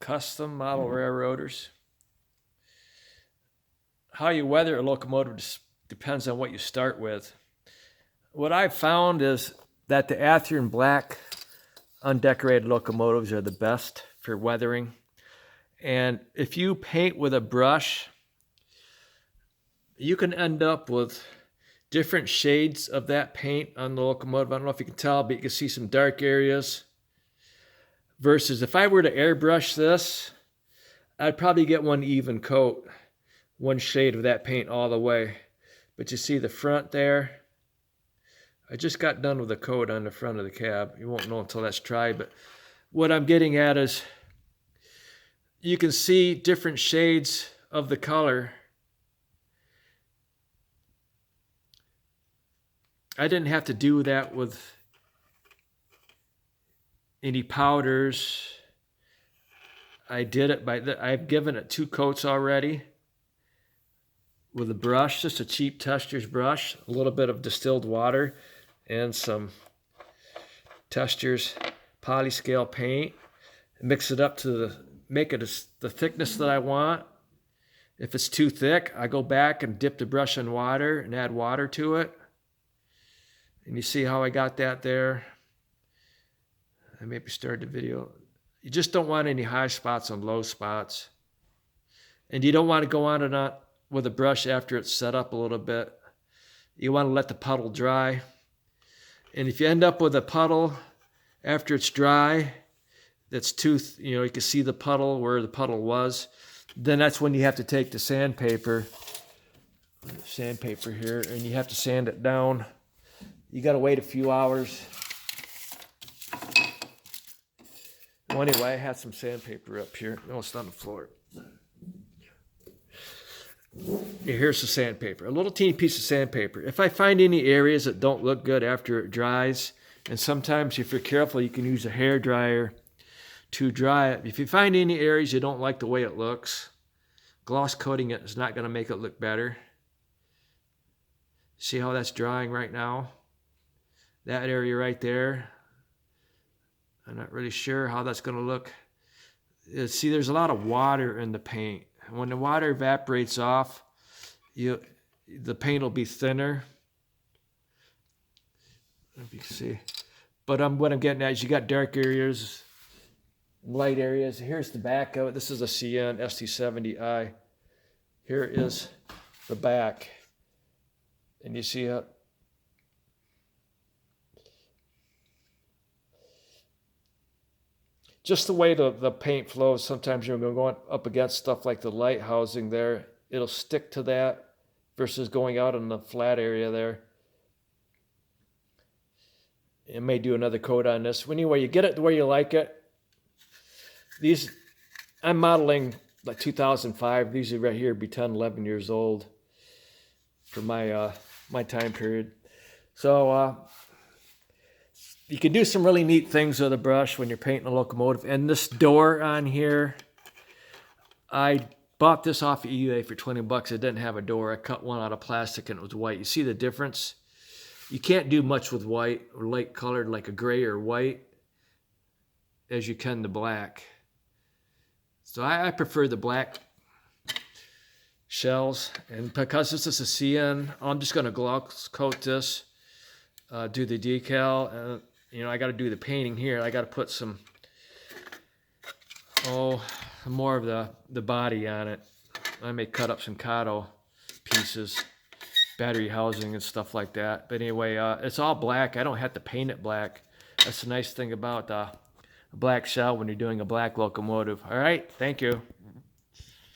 Custom model railroaders. How you weather a locomotive depends on what you start with. What I've found is that the Athearn black undecorated locomotives are the best for weathering. And if you paint with a brush, you can end up with different shades of that paint on the locomotive. I don't know if you can tell, but you can see some dark areas. Versus if I were to airbrush this, I'd probably get one even coat, one shade of that paint all the way. But you see the front there? I just got done with the coat on the front of the cab. You won't know until that's dry, but what I'm getting at is you can see different shades of the color. I didn't have to do that with any powders. I did it I've given it 2 coats already with a brush, just a cheap Testors brush, a little bit of distilled water, and some Testors polyscale paint. Mix it up to make it the thickness that I want. If it's too thick, I go back and dip the brush in water and add water to it. And you see how I got that there? I maybe started the video. You just don't want any high spots and low spots. And you don't want to go on and on with a brush after it's set up a little bit. You want to let the puddle dry. And if you end up with a puddle after it's dry, that's too, you can see the puddle where the puddle was, then that's when you have to take the sandpaper here, and you have to sand it down. You got to wait a few hours. Well, anyway, I had some sandpaper up here. No, it's not on the floor. Here's the sandpaper, a little teeny piece of sandpaper. If I find any areas that don't look good after it dries, and sometimes if you're careful, you can use a hair dryer to dry it. If you find any areas you don't like the way it looks, gloss coating it is not going to make it look better. See how that's drying right now? That area right there, I'm not really sure how that's going to look. See, there's a lot of water in the paint. When the water evaporates off, the paint will be thinner. If you can see. But what I'm getting at is you got dark areas, light areas. Here's the back of it. This is a CN ST70i. Here is the back. And you see it. Just the way the paint flows, sometimes you're going up against stuff like the light housing there. It'll stick to that versus going out in the flat area there. It may do another coat on this. Anyway, you get it the way you like it. These, I'm modeling like 2005. These are right here, be 10, 11 years old for my my time period. So you can do some really neat things with a brush when you're painting a locomotive. And this door on here, I bought this off of eBay for 20 bucks. It didn't have a door. I cut one out of plastic and it was white. You see the difference? You can't do much with white or light colored like a gray or white as you can the black. So I prefer the black shells. And because this is a CN, I'm just going to gloss coat this, do the decal. I got to do the painting here. I got to put some, more of the body on it. I may cut up some Kato pieces, battery housing and stuff like that. But anyway, it's all black. I don't have to paint it black. That's the nice thing about a black shell when you're doing a black locomotive. All right, thank you.